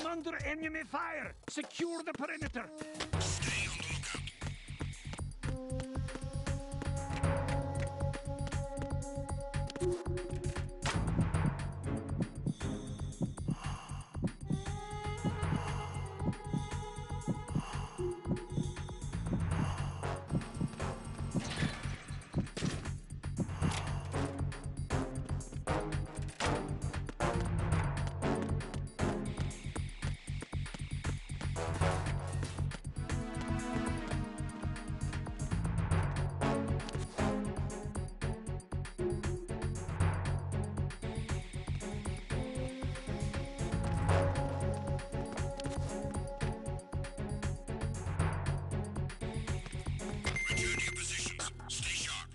I'm under enemy fire. Secure the perimeter. Stay on the lookout. Return to your positions. Stay sharp.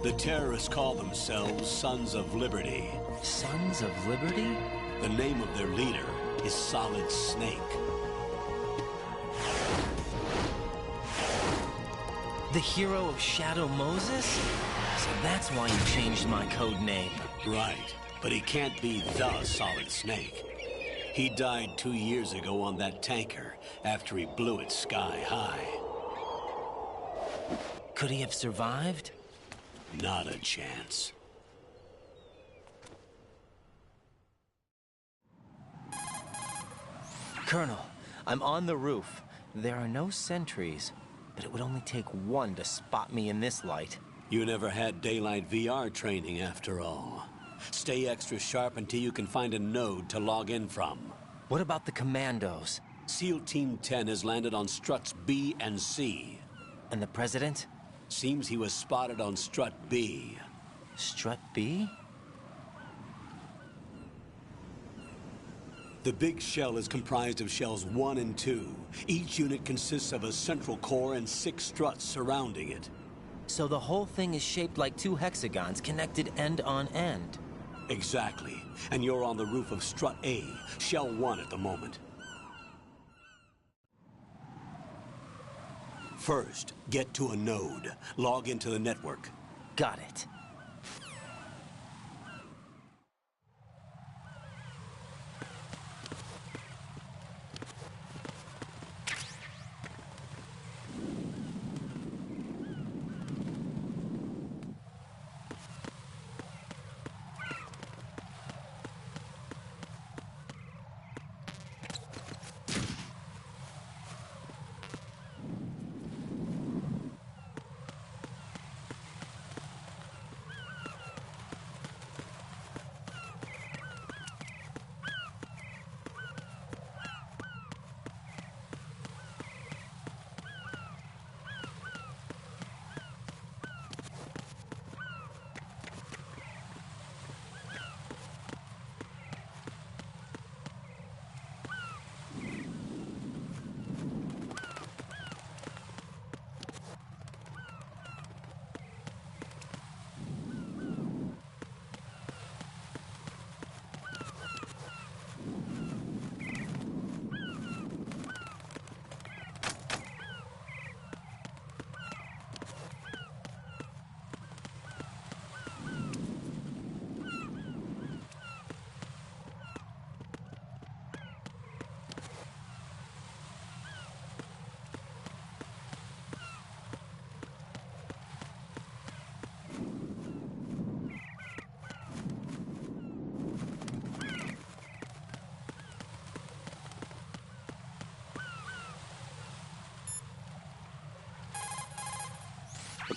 The terrorists call themselves Sons of Liberty. Sons of Liberty? The name of their leader is Solid Snake. The hero of Shadow Moses? So that's why you changed my code name. Right, but he can't be the Solid Snake. He died 2 years ago on that tanker after he blew it sky high. Could he have survived? Not a chance. Colonel, I'm on the roof. There are no sentries, but it would only take one to spot me in this light. You never had daylight VR training after all. Stay extra sharp until you can find a node to log in from. What about the commandos? SEAL Team 10 has landed on struts B and C. And the president? Seems he was spotted on strut B. Strut B? The big shell is comprised of shells 1 and 2. Each unit consists of a central core and 6 struts surrounding it. So the whole thing is shaped like 2 hexagons connected end on end. Exactly. And you're on the roof of strut A, shell 1 at the moment. First, get to a node. Log into the network. Got it.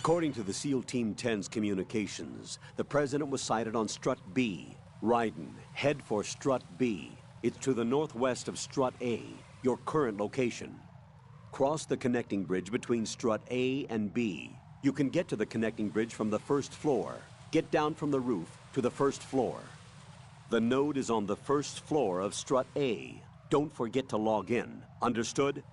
According to the SEAL Team 10's communications, the President was sighted on Strut B. Raiden, head for Strut B. It's to the northwest of Strut A, your current location. Cross the connecting bridge between Strut A and B. You can get to the connecting bridge from the first floor. Get down from the roof to the first floor. The node is on the first floor of Strut A. Don't forget to log in. Understood?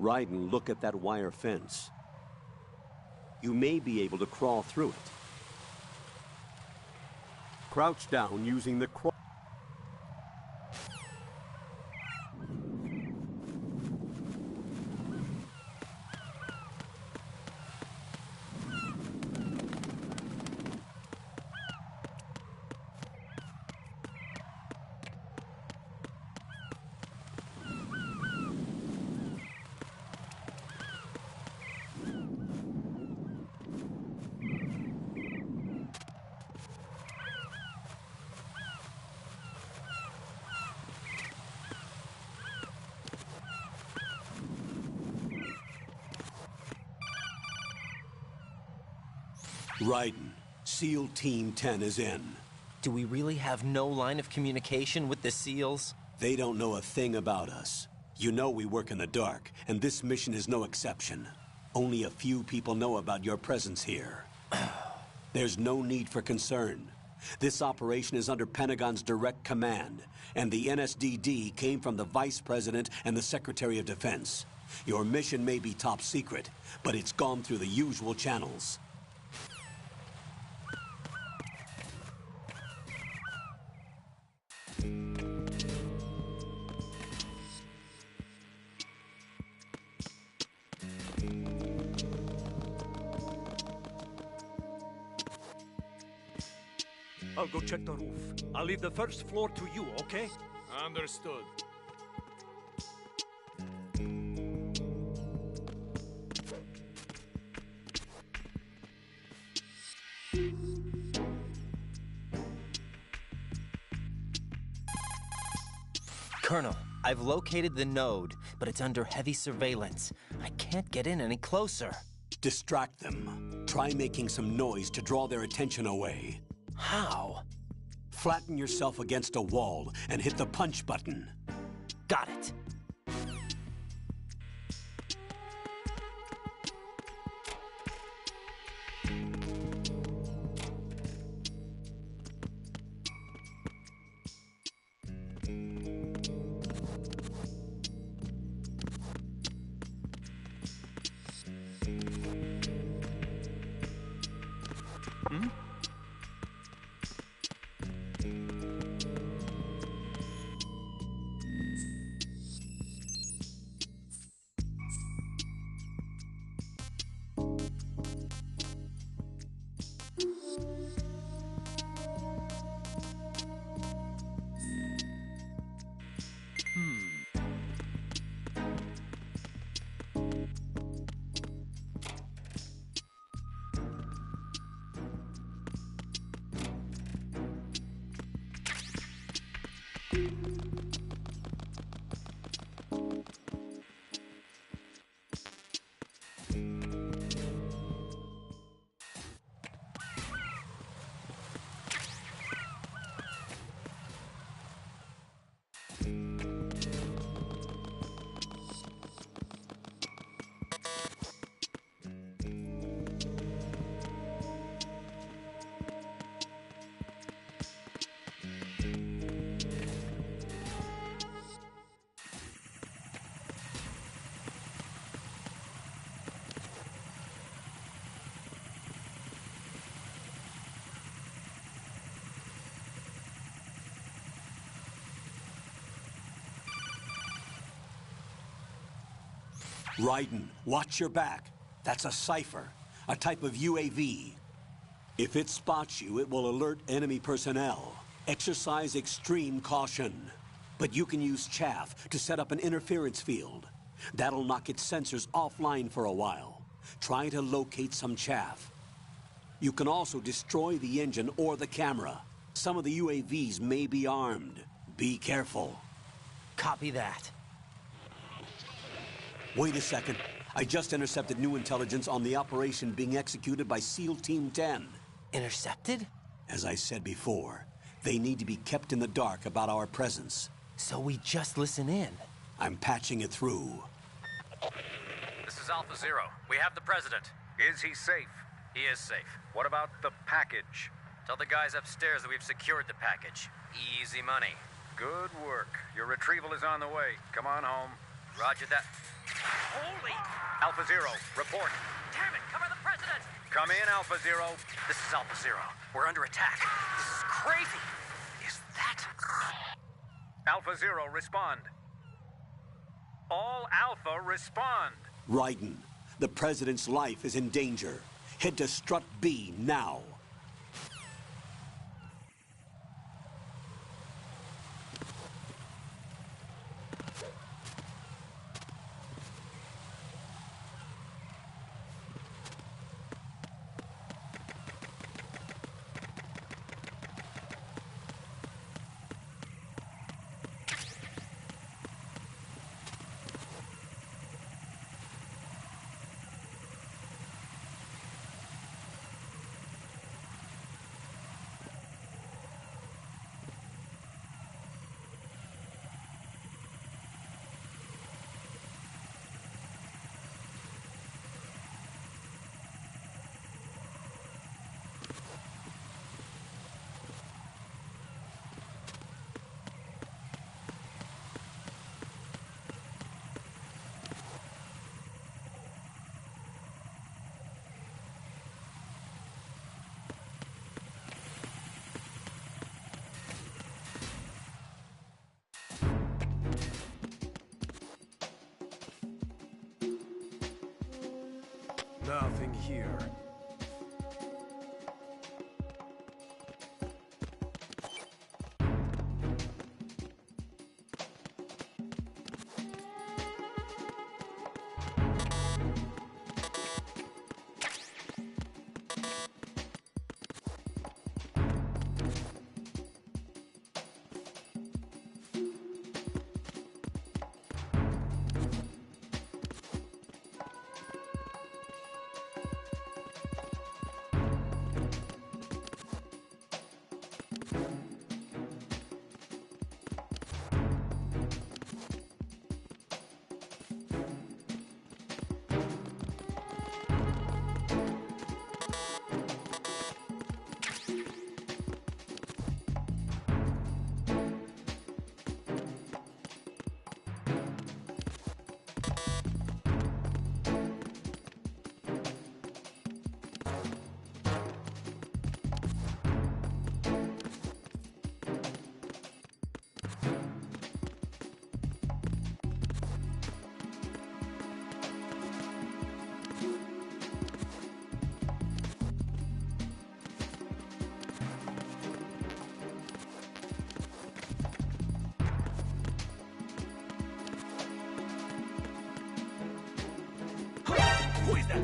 Raiden, look at that wire fence. You may be able to crawl through it. Crouch down using the crawl. Raiden, SEAL Team 10 is in. Do we really have no line of communication with the SEALs? They don't know a thing about us. You know we work in the dark, and this mission is no exception. Only a few people know about your presence here. There's no need for concern. This operation is under Pentagon's direct command, and the NSDD came from the Vice President and the Secretary of Defense. Your mission may be top secret, but it's gone through the usual channels. I'll go check the roof. I'll leave the first floor to you, okay? Understood. Colonel, I've located the node, but it's under heavy surveillance. I can't get in any closer. Distract them. Try making some noise to draw their attention away. How? Flatten yourself against a wall and hit the punch button. Got it. Raiden, watch your back. That's a cipher, a type of UAV. If it spots you, it will alert enemy personnel. Exercise extreme caution. But you can use chaff to set up an interference field. That'll knock its sensors offline for a while. Try to locate some chaff. You can also destroy the engine or the camera. Some of the UAVs may be armed. Be careful. Copy that. Wait a second. I just intercepted new intelligence on the operation being executed by SEAL Team 10. Intercepted? As I said before, they need to be kept in the dark about our presence. So we just listen in. I'm patching it through. This is Alpha Zero. We have the president. Is he safe? He is safe. What about the package? Tell the guys upstairs that we've secured the package. Easy money. Good work. Your retrieval is on the way. Come on home. Roger that. Holy! Alpha Zero, report. Damn it! Cover the president! Come in, Alpha Zero. This is Alpha Zero. We're under attack. This is crazy. Is that... Alpha Zero, respond. All Alpha, respond. Raiden, the President's life is in danger. Head to Strut B now. Nothing here. Who is that?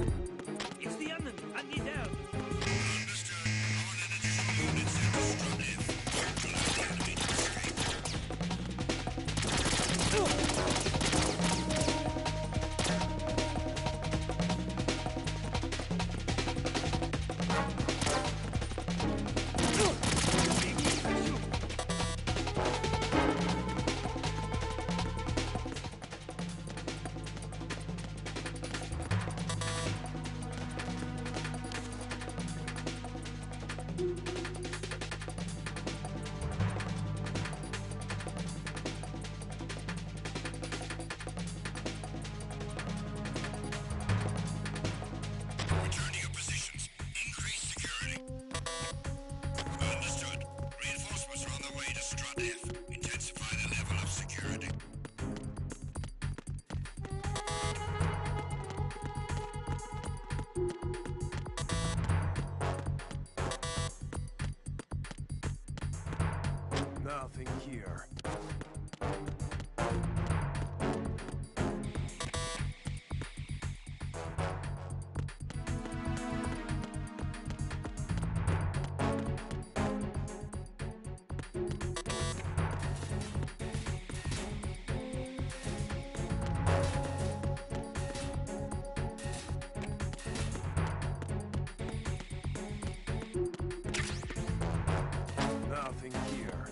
It's the enemy. I need help. Understood. All additional units at the Strut F. Work to let the enemy escape. Nothing here. Nothing here.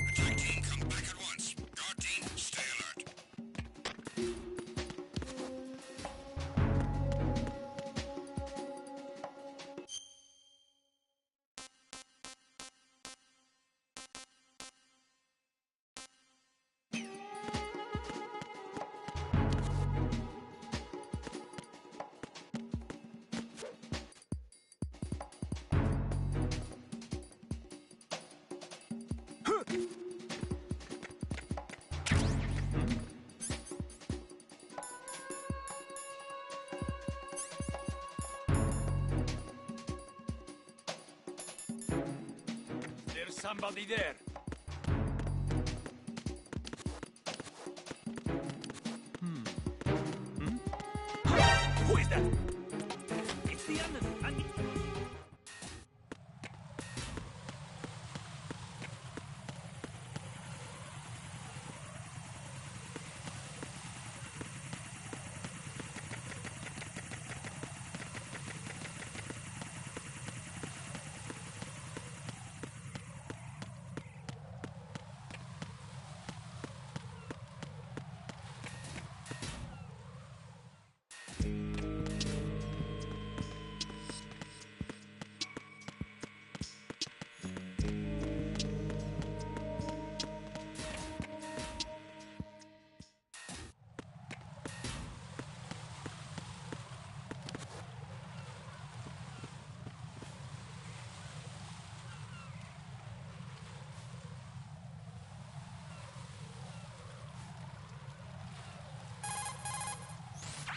Attack team, come back at once. Guard team, stay alert. There's somebody there. Who is that? It's the enemy.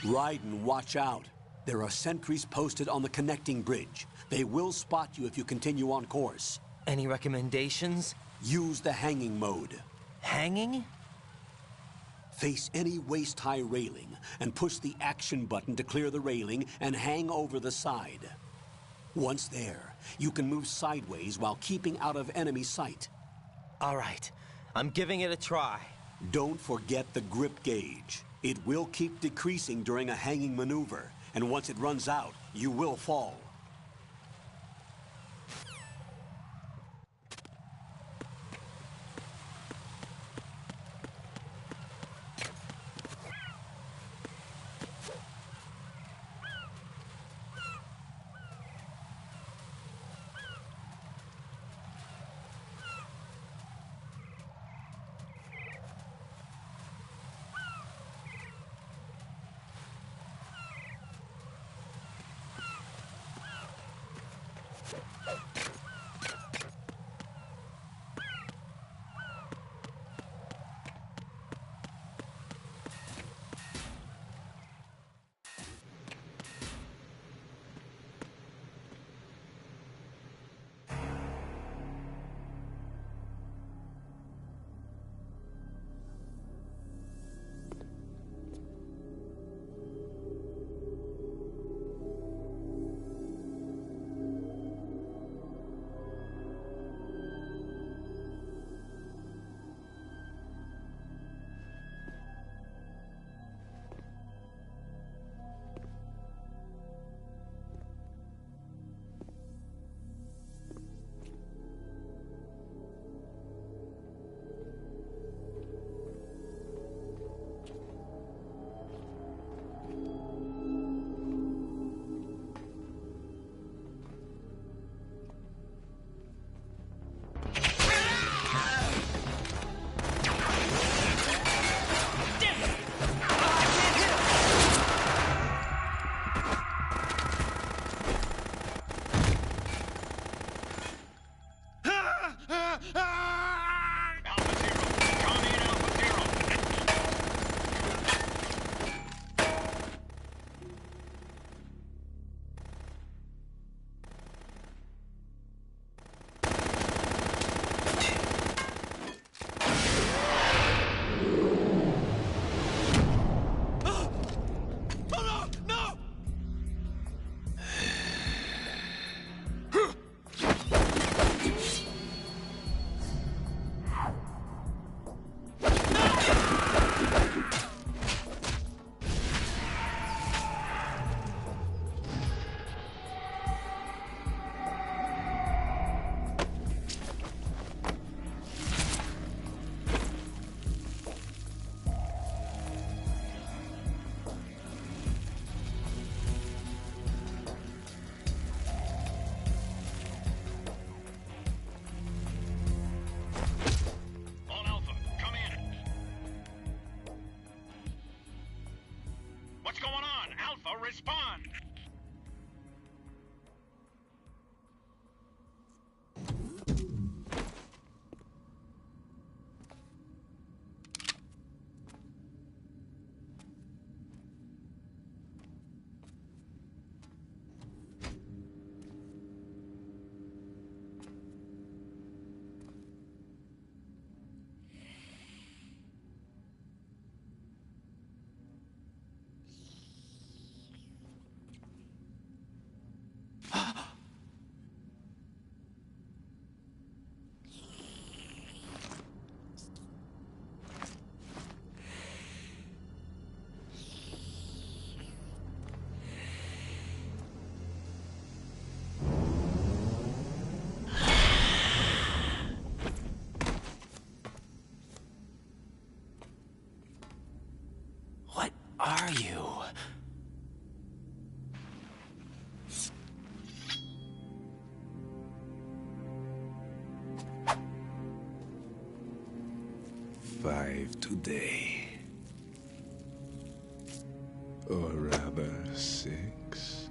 Raiden, watch out. There are sentries posted on the connecting bridge. They will spot you if you continue on course. Any recommendations? Use the hanging mode. Hanging? Face any waist-high railing and push the action button to clear the railing and hang over the side. Once there, you can move sideways while keeping out of enemy sight. All right, I'm giving it a try. Don't forget the grip gauge. It will keep decreasing during a hanging maneuver, and once it runs out, you will fall. Alpha Zero, 5 today. Or rather, 6.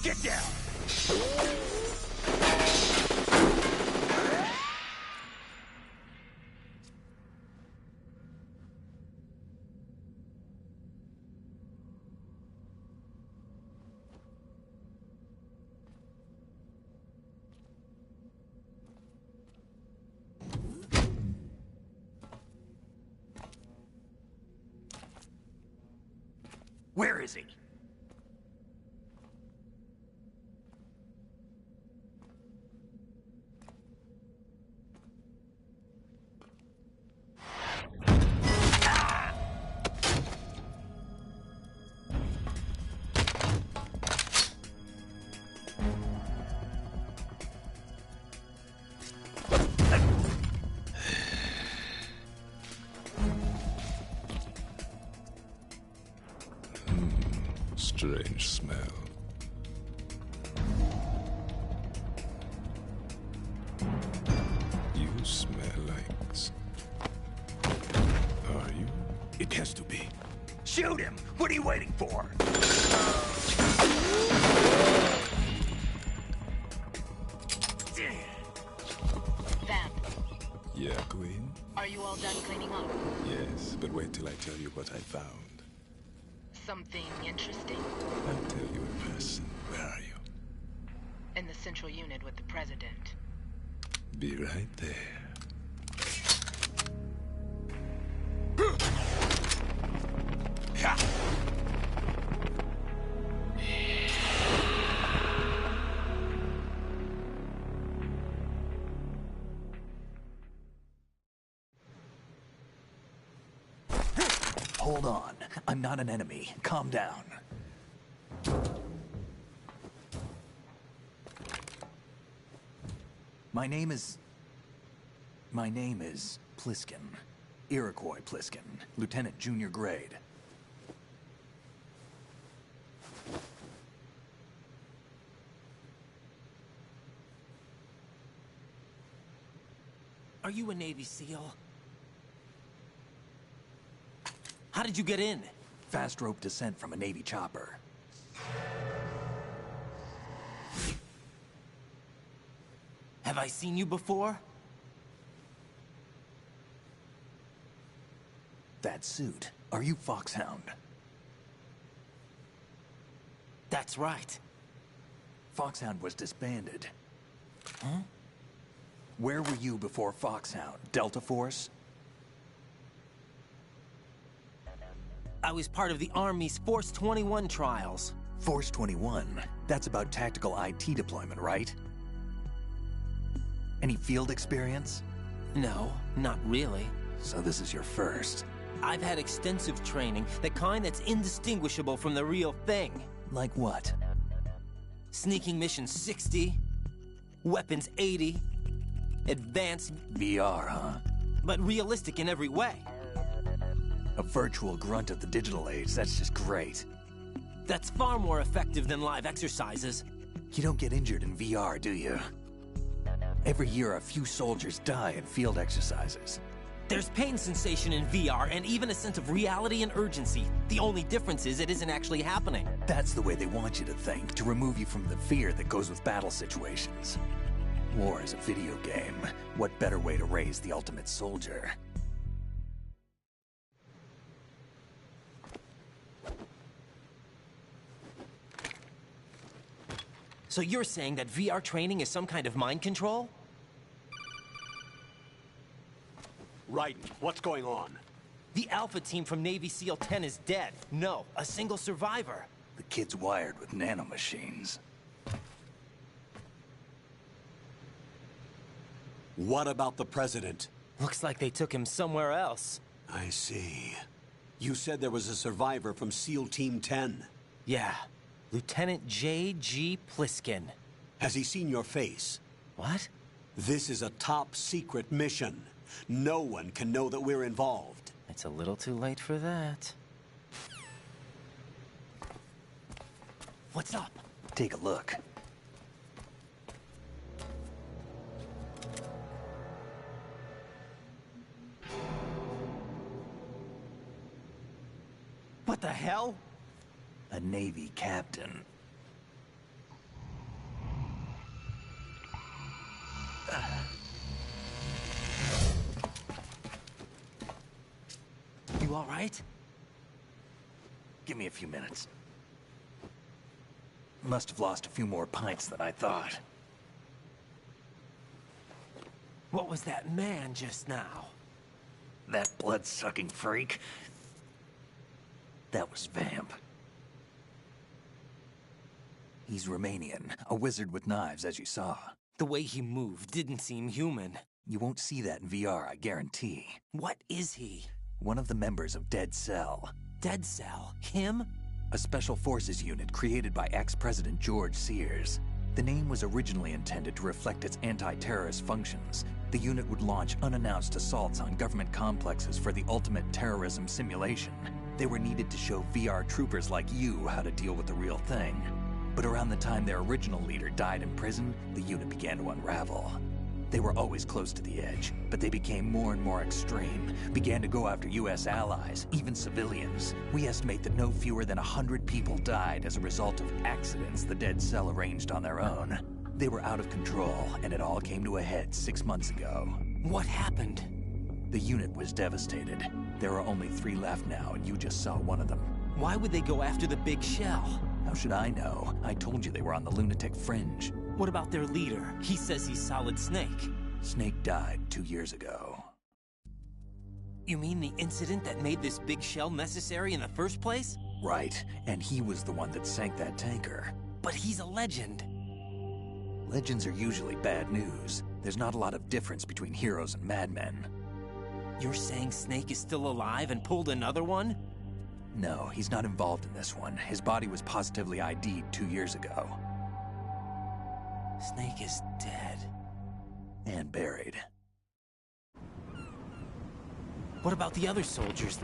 Get down! Where is he? Strange smell. You smell like... Are you? It has to be. Shoot him! What are you waiting for? Vamp, Yeah, Queen? are you all done cleaning up? Yes, but wait till I tell you what I found. Something interesting? I'll tell you in person. Where are you? In the central unit with the president. Be right there. Hold on. I'm not an enemy. Calm down. My name is Pliskin. Iroquois Pliskin. Lieutenant Junior Grade. Are you a Navy SEAL? How did you get in? Fast rope descent from a Navy chopper. Have I seen you before? That suit. Are you Foxhound? That's right. Foxhound was disbanded. Huh? Where were you before Foxhound? Delta Force? I was part of the Army's Force 21 trials. Force 21? That's about tactical IT deployment, right? Any field experience? No, not really. So this is your first. I've had extensive training, the kind that's indistinguishable from the real thing. Like what? Sneaking mission 60, weapons 80, advanced, VR, huh? but realistic in every way. A virtual grunt of the digital age, that's just great. That's far more effective than live exercises. You don't get injured in VR, do you? Every year, a few soldiers die in field exercises. There's pain sensation in VR and even a sense of reality and urgency. The only difference is it isn't actually happening. That's the way they want you to think, to remove you from the fear that goes with battle situations. War is a video game. What better way to raise the ultimate soldier? So you're saying that VR training is some kind of mind control? Raiden, what's going on? The Alpha team from Navy SEAL 10 is dead. No, a single survivor. The kid's wired with nanomachines. What about the president? Looks like they took him somewhere else. I see. You said there was a survivor from SEAL Team 10. Yeah, Lieutenant J.G. Pliskin. Has he seen your face? What? This is a top secret mission. No one can know that we're involved. It's a little too late for that. What's up? Take a look. What the hell? A Navy captain. You all right? Give me a few minutes. Must have lost a few more pints than I thought. What was that man just now? That blood-sucking freak. That was Vamp. He's Romanian, a wizard with knives, as you saw. The way he moved didn't seem human. You won't see that in VR, I guarantee. What is he? One of the members of Dead Cell. Dead Cell? Him? A special forces unit created by ex-President George Sears. The name was originally intended to reflect its anti-terrorist functions. The unit would launch unannounced assaults on government complexes for the ultimate terrorism simulation. They were needed to show VR troopers like you how to deal with the real thing. But around the time their original leader died in prison, the unit began to unravel. They were always close to the edge, but they became more and more extreme, began to go after US allies, even civilians. We estimate that no fewer than 100 people died as a result of accidents the Dead Cell arranged on their own. They were out of control, and it all came to a head 6 months ago. What happened? The unit was devastated. There are only 3 left now, and you just saw one of them. Why would they go after the big shell? How should I know? I told you they were on the lunatic fringe. What about their leader? He says he's Solid Snake. Snake died 2 years ago. You mean the incident that made this big shell necessary in the first place? Right, and he was the one that sank that tanker. But he's a legend. Legends are usually bad news. There's not a lot of difference between heroes and madmen. You're saying Snake is still alive and pulled another one? No, he's not involved in this one. His body was positively ID'd 2 years ago. Snake is dead. And buried. What about the other soldiers?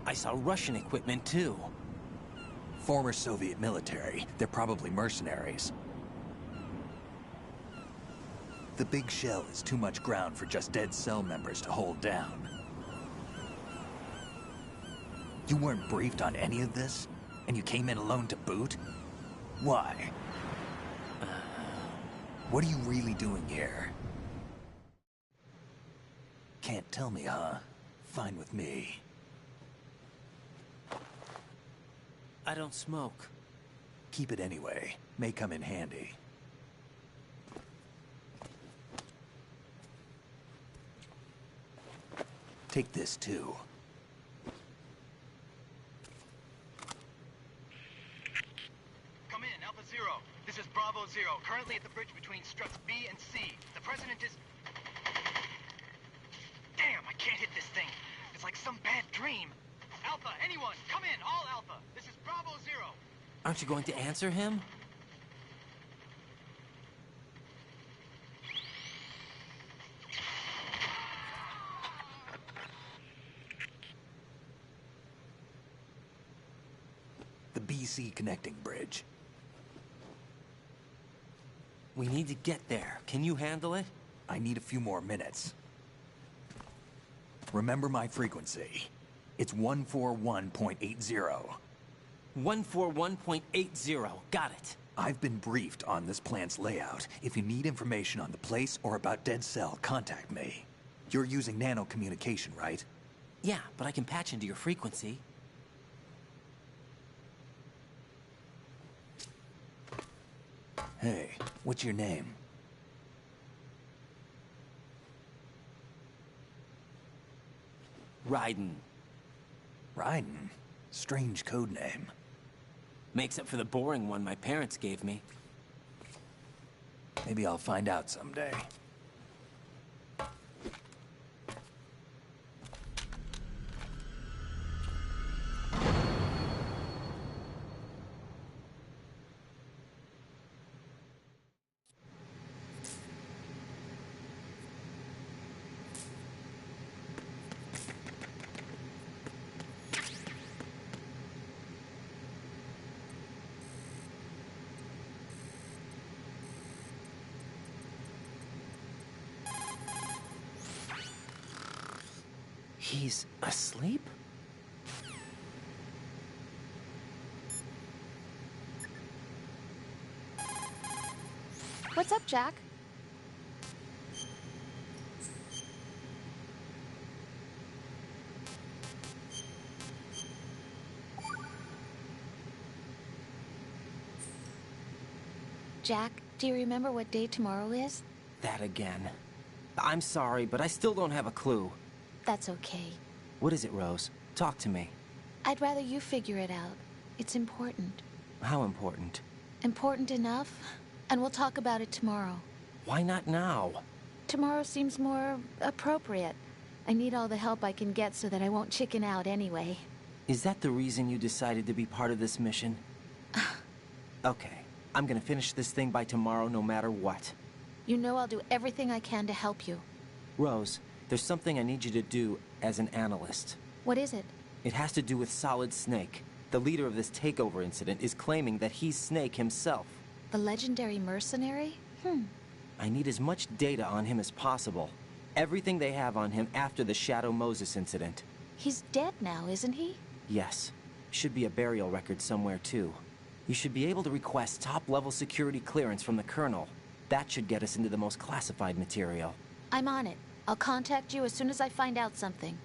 I saw Russian equipment too. Former Soviet military. They're probably mercenaries. The big shell is too much ground for just Dead Cell members to hold down. You weren't briefed on any of this? And you came in alone to boot? Why? What are you really doing here? Can't tell me, huh? Fine with me. I don't smoke. Keep it anyway. May come in handy. Take this too. Come in, Alpha Zero. This is Bravo Zero, currently at the bridge between struts B and C. The president is... Damn, I can't hit this thing. It's like some bad dream. Alpha, anyone, come in, all Alpha. This is Bravo Zero. Aren't you going to answer him? The BC connecting bridge. We need to get there. Can you handle it? I need a few more minutes. Remember my frequency. It's 141.80. 141.80. Got it. I've been briefed on this plant's layout. If you need information on the place or about Dead Cell, contact me. You're using nano communication, right? Yeah, but I can patch into your frequency. Hey, what's your name? Raiden. Raiden? Strange code name. Makes up for the boring one my parents gave me. Maybe I'll find out someday. He's asleep? What's up, Jack? Jack, do you remember what day tomorrow is? That again. I'm sorry, but I still don't have a clue. That's okay. What is it, Rose? Talk to me. I'd rather you figure it out. It's important. How important? Important enough? And we'll talk about it tomorrow. Why not now? Tomorrow seems more appropriate. I need all the help I can get so that I won't chicken out anyway. Is that the reason you decided to be part of this mission? Okay. I'm gonna finish this thing by tomorrow no matter what. You know I'll do everything I can to help you. Rose, there's something I need you to do as an analyst. What is it? It has to do with Solid Snake. The leader of this takeover incident is claiming that he's Snake himself. The legendary mercenary? I need as much data on him as possible. Everything they have on him after the Shadow Moses incident. He's dead now, isn't he? Yes. Should be a burial record somewhere, too. You should be able to request top-level security clearance from the Colonel. That should get us into the most classified material. I'm on it. I'll contact you as soon as I find out something.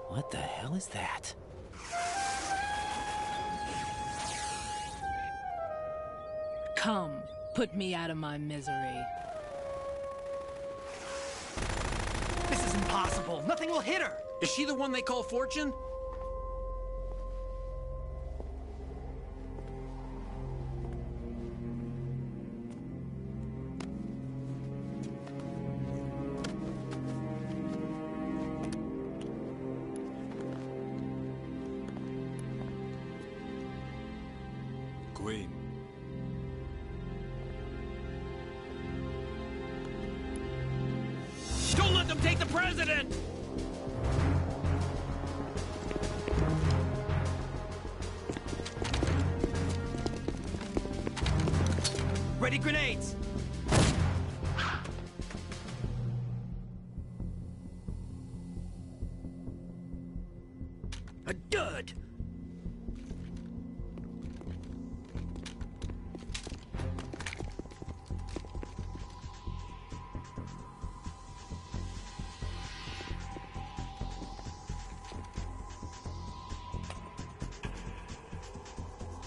What the hell is that? Come, put me out of my misery. This is impossible. Nothing will hit her. Is she the one they call Fortune? Queen. Don't let them take the president! Ready grenades! A dud!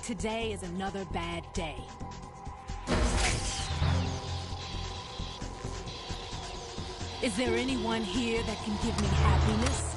Today is another bad day. Is there anyone here that can give me happiness?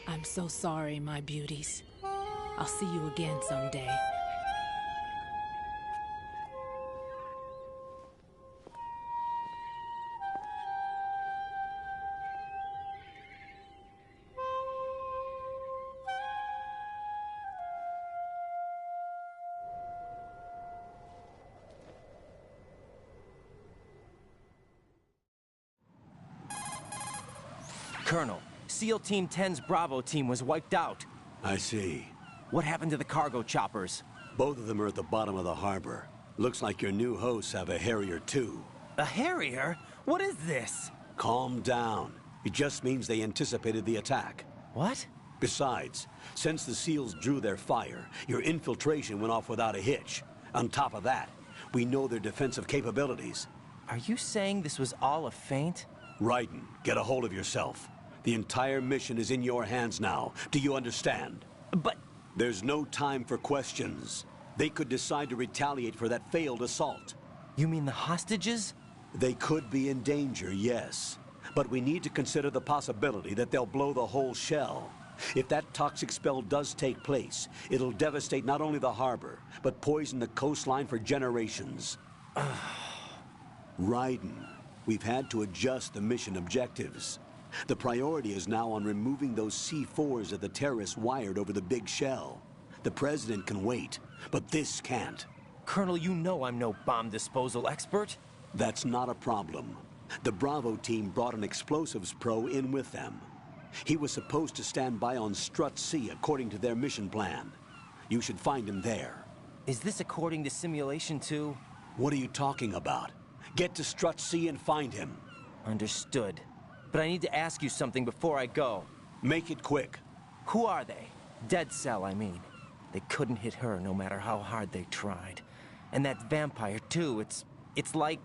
I'm so sorry, my beauties. I'll see you again someday. Colonel, SEAL Team 10's Bravo team was wiped out. I see. What happened to the cargo choppers? Both of them are at the bottom of the harbor. Looks like your new hosts have a Harrier too. A Harrier? What is this? Calm down. It just means they anticipated the attack. What? Besides, since the SEALs drew their fire, your infiltration went off without a hitch. On top of that, we know their defensive capabilities. Are you saying this was all a feint? Raiden, get a hold of yourself. The entire mission is in your hands now. Do you understand? But... There's no time for questions. They could decide to retaliate for that failed assault. You mean the hostages? They could be in danger, yes. But we need to consider the possibility that they'll blow the whole shell. If that toxic spell does take place, it'll devastate not only the harbor, but poison the coastline for generations. Raiden, we've had to adjust the mission objectives. The priority is now on removing those C4s that the terrorists wired over the big shell. The President can wait, but this can't. Colonel, you know I'm no bomb disposal expert. That's not a problem. The Bravo team brought an explosives pro in with them. He was supposed to stand by on Strut C according to their mission plan. You should find him there. Is this according to Simulation 2? What are you talking about? Get to Strut C and find him. Understood. But I need to ask you something before I go. Make it quick. Who are they? Dead Cell, I mean. They couldn't hit her no matter how hard they tried. And that vampire, too, it's like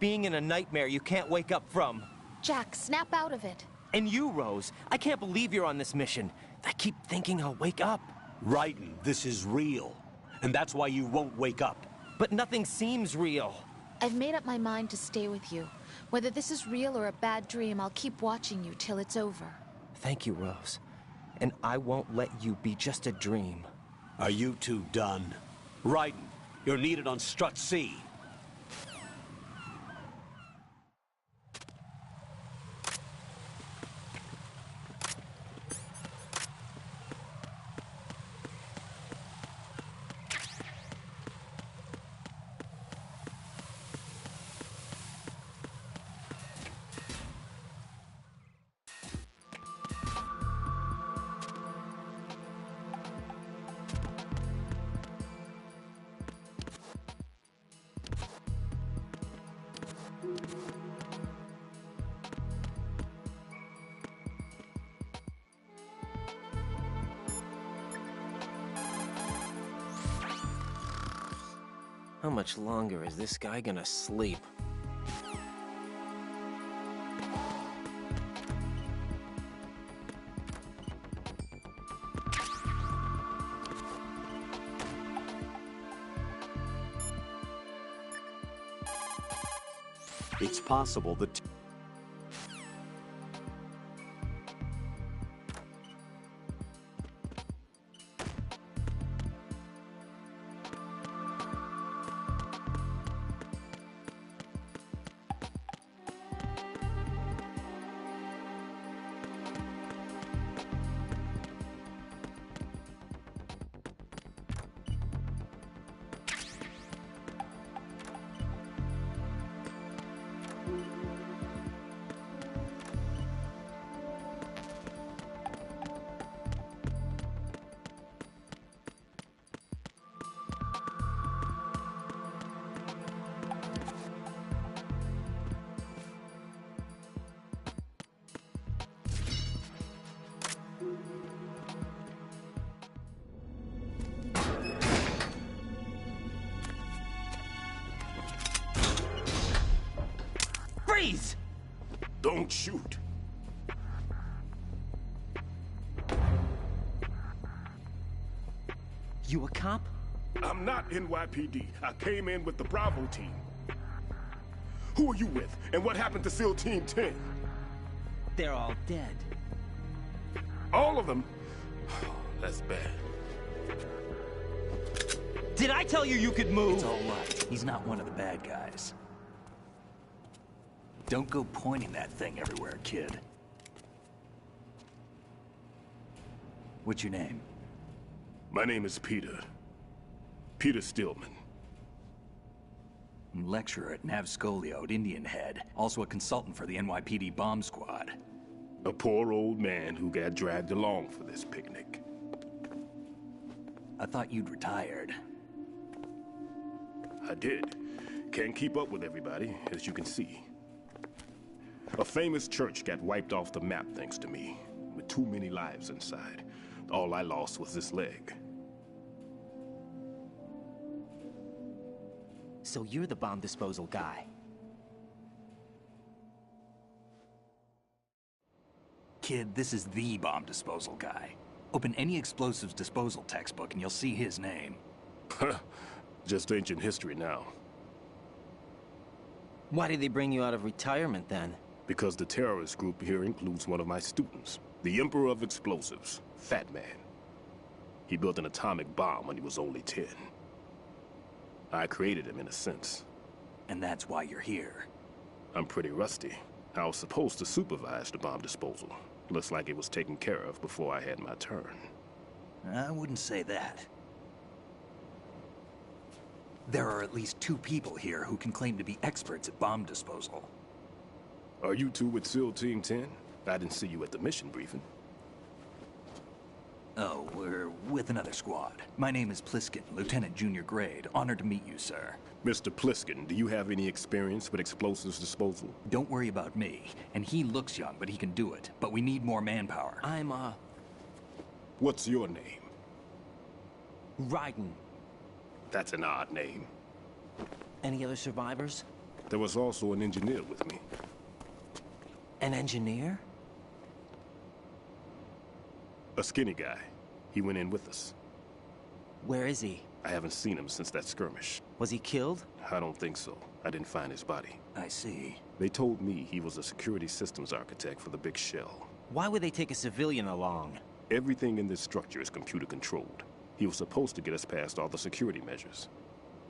being in a nightmare you can't wake up from. Jack, snap out of it. And you, Rose, I can't believe you're on this mission. I keep thinking I'll wake up. Raiden, this is real. And that's why you won't wake up. But nothing seems real. I've made up my mind to stay with you. Whether this is real or a bad dream, I'll keep watching you till it's over. Thank you, Rose. And I won't let you be just a dream. Are you two done? Raiden, you're needed on Strut C. How much longer is this guy gonna sleep? It's possible that... Don't shoot. You a cop? I'm not NYPD. I came in with the Bravo team. Who are you with? And what happened to SEAL Team 10? They're all dead. All of them? That's bad. Did I tell you you could move? It's all right. He's not one of the bad guys. Don't go pointing that thing everywhere, kid. What's your name? My name is Peter. Peter Stillman. Lecturer at Navscolio at Indian Head. Also a consultant for the NYPD bomb squad. A poor old man who got dragged along for this picnic. I thought you'd retired. I did. Can't keep up with everybody, as you can see. A famous church got wiped off the map thanks to me, with too many lives inside. All I lost was this leg. So you're the bomb disposal guy. Kid, this is the bomb disposal guy. Open any explosives disposal textbook and you'll see his name. Just ancient history now. Why did they bring you out of retirement then? Because the terrorist group here includes one of my students, the Emperor of Explosives, Fat Man. He built an atomic bomb when he was only 10. I created him in a sense. And that's why you're here. I'm pretty rusty. I was supposed to supervise the bomb disposal. Looks like it was taken care of before I had my turn. I wouldn't say that. There are at least 2 people here who can claim to be experts at bomb disposal. Are you two with SEAL Team 10? I didn't see you at the mission briefing. Oh, we're with another squad. My name is Pliskin, Lieutenant Junior Grade. Honored to meet you, sir. Mr. Pliskin, do you have any experience with explosives disposal? Don't worry about me. And he looks young, but he can do it. But we need more manpower. I'm, What's your name? Raiden. That's an odd name. Any other survivors? There was also an engineer with me. An engineer? A skinny guy. He went in with us. Where is he? I haven't seen him since that skirmish. Was he killed? I don't think so. I didn't find his body. I see. They told me he was a security systems architect for the big shell. Why would they take a civilian along? Everything in this structure is computer controlled. He was supposed to get us past all the security measures.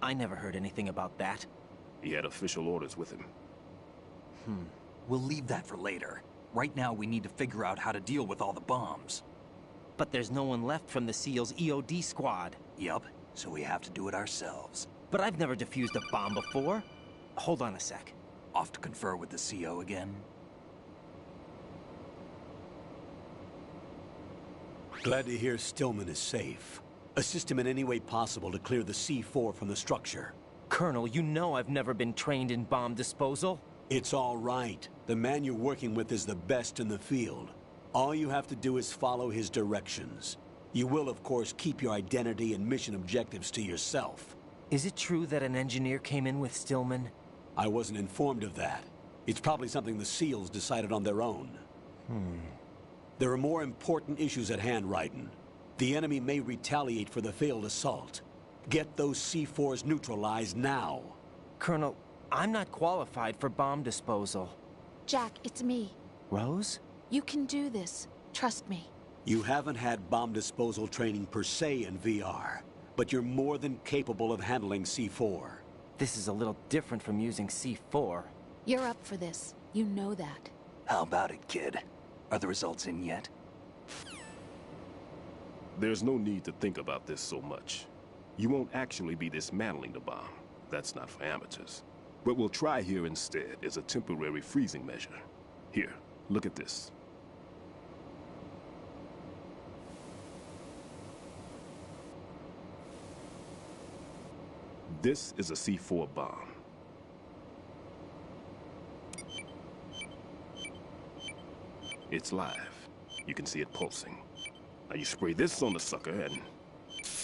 I never heard anything about that. He had official orders with him. We'll leave that for later. Right now, we need to figure out how to deal with all the bombs. But there's no one left from the SEAL's EOD squad. Yup, so we have to do it ourselves. But I've never defused a bomb before. Hold on a sec. Off to confer with the CO again? Glad to hear Stillman is safe. Assist him in any way possible to clear the C4 from the structure. Colonel, you know I've never been trained in bomb disposal. It's all right. The man you're working with is the best in the field. All you have to do is follow his directions. You will, of course, keep your identity and mission objectives to yourself. Is it true that an engineer came in with Stillman? I wasn't informed of that. It's probably something the SEALs decided on their own. There are more important issues at hand, Raiden. The enemy may retaliate for the failed assault. Get those C4s neutralized now. Colonel, I'm not qualified for bomb disposal. Jack, it's me. Rose? You can do this. Trust me. You haven't had bomb disposal training per se in VR, but you're more than capable of handling C4. This is a little different from using C4. You're up for this. You know that. How about it, kid? Are the results in yet? There's no need to think about this so much. You won't actually be dismantling the bomb. That's not for amateurs. What we'll try here instead is a temporary freezing measure. Here, look at this. This is a C4 bomb. It's live. You can see it pulsing. Now you spray this on the sucker and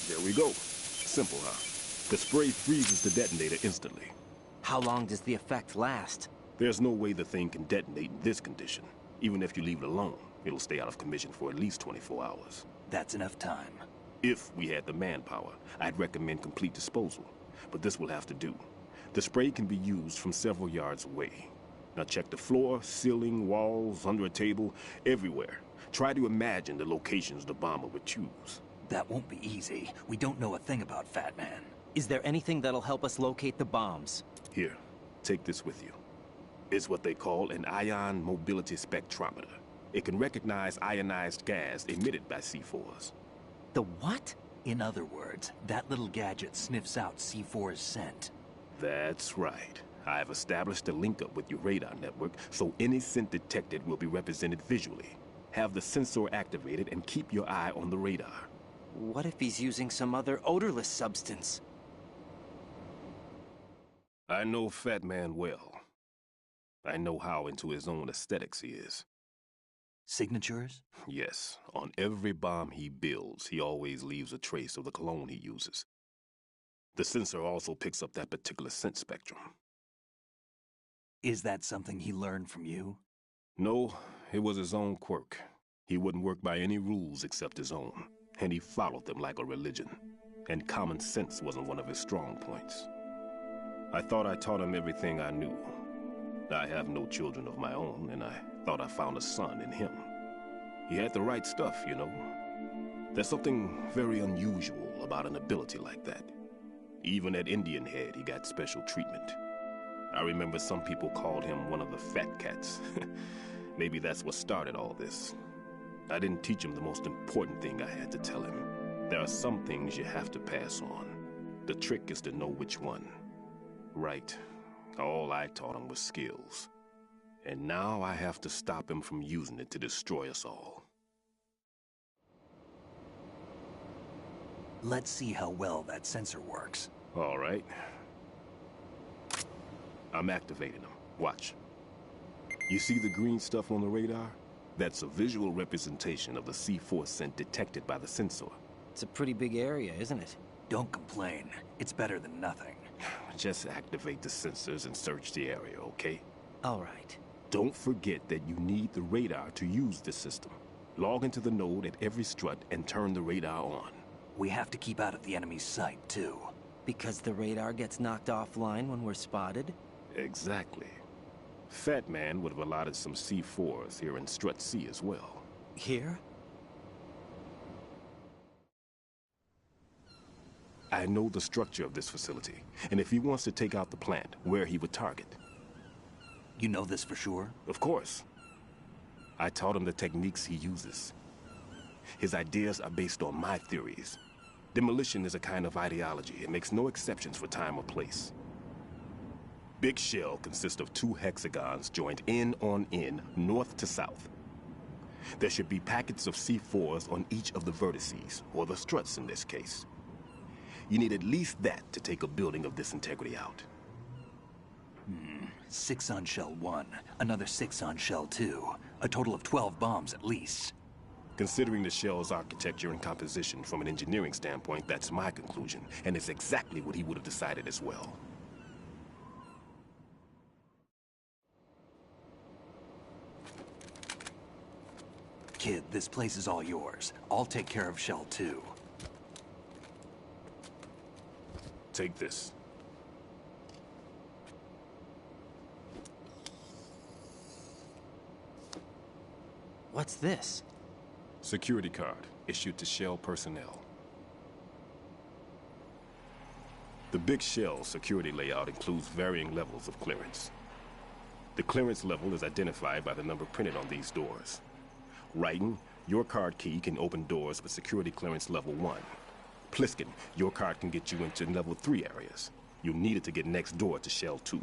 there we go. Simple, huh? The spray freezes the detonator instantly. How long does the effect last? There's no way the thing can detonate in this condition. Even if you leave it alone, it'll stay out of commission for at least 24 hours. That's enough time. If we had the manpower, I'd recommend complete disposal. But this will have to do. The spray can be used from several yards away. Now check the floor, ceiling, walls, under a table, everywhere. Try to imagine the locations the bomber would choose. That won't be easy. We don't know a thing about Fat Man. Is there anything that'll help us locate the bombs? Here, take this with you. It's what they call an ion mobility spectrometer. It can recognize ionized gas emitted by C4s. The what? In other words, that little gadget sniffs out C4's scent. That's right. I've established a link up with your radar network, so any scent detected will be represented visually. Have the sensor activated and keep your eye on the radar. What if he's using some other odorless substance? I know Fat Man well. I know how into his own aesthetics he is. Signatures? Yes. On every bomb he builds, he always leaves a trace of the cologne he uses. The sensor also picks up that particular scent spectrum. Is that something he learned from you? No, it was his own quirk. He wouldn't work by any rules except his own, and he followed them like a religion. And common sense wasn't one of his strong points. I thought I taught him everything I knew. I have no children of my own, and I thought I found a son in him. He had the right stuff, you know. There's something very unusual about an ability like that. Even at Indian Head, he got special treatment. I remember some people called him one of the fat cats. Maybe that's what started all this. I didn't teach him the most important thing I had to tell him. There are some things you have to pass on. The trick is to know which one. Right. All I taught him was skills. And now I have to stop him from using it to destroy us all. Let's see how well that sensor works. All right. I'm activating them. Watch. You see the green stuff on the radar? That's a visual representation of the C4 scent detected by the sensor. It's a pretty big area, isn't it? Don't complain. It's better than nothing. Just activate the sensors and search the area, okay? All right. Don't forget that you need the radar to use this system. Log into the node at every strut and turn the radar on. We have to keep out of the enemy's sight, too. Because the radar gets knocked offline when we're spotted? Exactly. Fat Man would have allotted some C4s here in Strut C as well. Here? I know the structure of this facility, and if he wants to take out the plant, where he would target. You know this for sure? Of course. I taught him the techniques he uses. His ideas are based on my theories. Demolition is a kind of ideology. It makes no exceptions for time or place. Big Shell consists of 2 hexagons joined end on end, north to south. There should be packets of C4s on each of the vertices, or the struts in this case. You need at least that to take a building of this integrity out. 6 on Shell 1, another 6 on Shell 2. A total of 12 bombs at least. Considering the shell's architecture and composition from an engineering standpoint, that's my conclusion, and it's exactly what he would have decided as well. Kid, this place is all yours. I'll take care of Shell 2. Take this. What's this? Security card, issued to Shell personnel. The Big Shell security layout includes varying levels of clearance. The clearance level is identified by the number printed on these doors. Raiden, your card key can open doors with security clearance level 1. Pliskin, your card can get you into level 3 areas. You'll need it to get next door to Shell 2.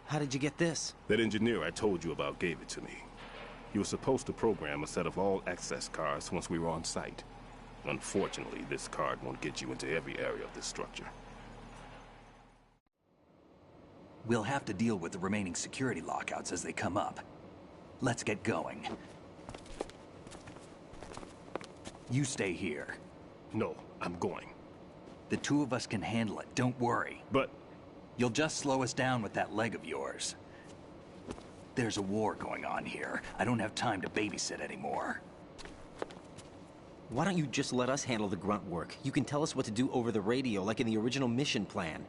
How did you get this? That engineer I told you about gave it to me. He was supposed to program a set of all-access cards once we were on site. Unfortunately, this card won't get you into every area of this structure. We'll have to deal with the remaining security lockouts as they come up. Let's get going. You stay here. No, I'm going. The 2 of us can handle it, don't worry. But... You'll just slow us down with that leg of yours. There's a war going on here. I don't have time to babysit anymore. Why don't you just let us handle the grunt work? You can tell us what to do over the radio, like in the original mission plan.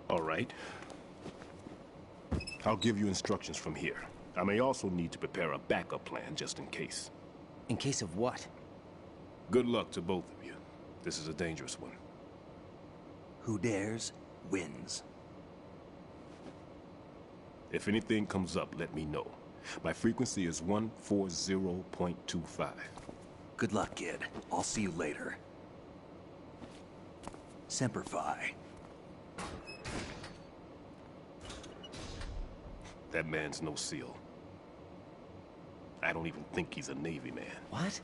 All right. I'll give you instructions from here. I may also need to prepare a backup plan just in case. In case of what? Good luck to both of you. This is a dangerous one. Who dares, wins. If anything comes up, let me know. My frequency is 140.25. Good luck, kid. I'll see you later. Semper Fi. That man's no SEAL. I don't even think he's a Navy man. What?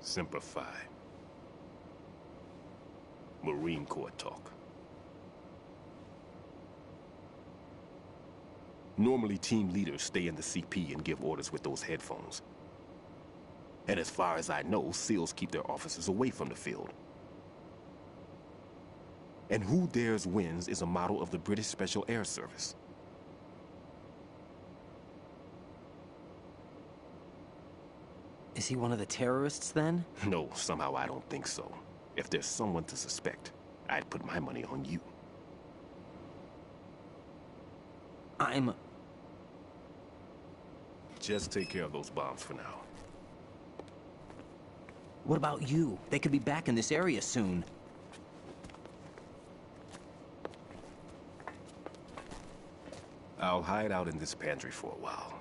Semper Fi. Marine Corps talk. Normally, team leaders stay in the CP and give orders with those headphones. And as far as I know, SEALs keep their officers away from the field. And Who Dares Wins is a model of the British Special Air Service. Is he one of the terrorists, then? No, somehow I don't think so. If there's someone to suspect, I'd put my money on you. Just take care of those bombs for now. What about you? They could be back in this area soon. I'll hide out in this pantry for a while.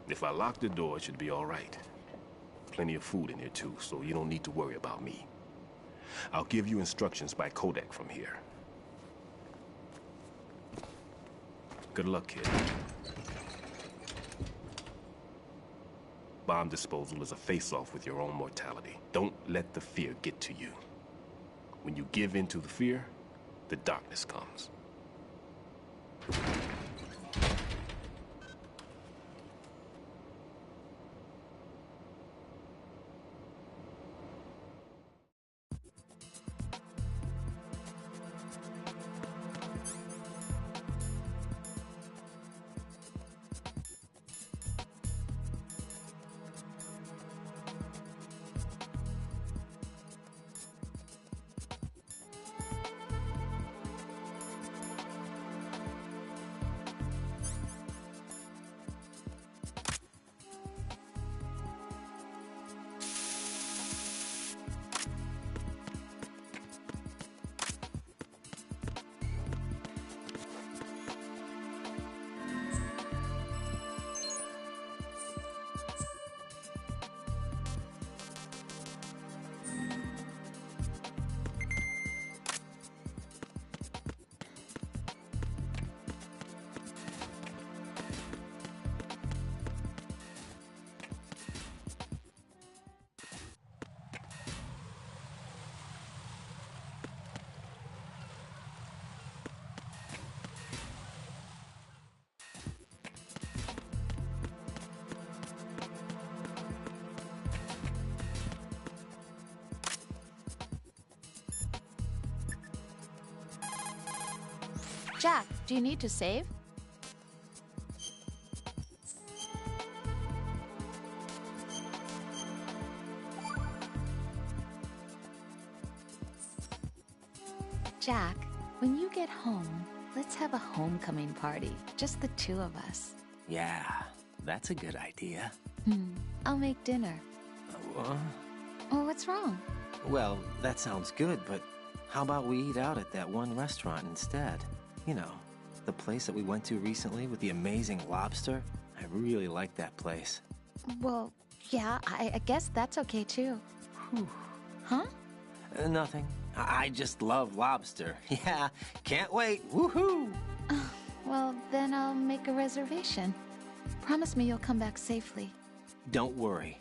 If I lock the door, it should be all right. Plenty of food in here too, so you don't need to worry about me. I'll give you instructions by Kodak from here. Good luck, kid. Bomb disposal is a face-off with your own mortality. Don't let the fear get to you. When you give in to the fear, the darkness comes. Jack, do you need to save? Jack, when you get home, let's have a homecoming party. Just the two of us. Yeah, that's a good idea. I'll make dinner. What? Oh, what's wrong? Well, that sounds good, but how about we eat out at that one restaurant instead? You know, the place that we went to recently with the amazing lobster. I really like that place. Well, yeah, I guess that's okay too. Whew. Huh? Nothing. I just love lobster. Yeah, can't wait. Woohoo! Well, then I'll make a reservation. Promise me you'll come back safely. Don't worry.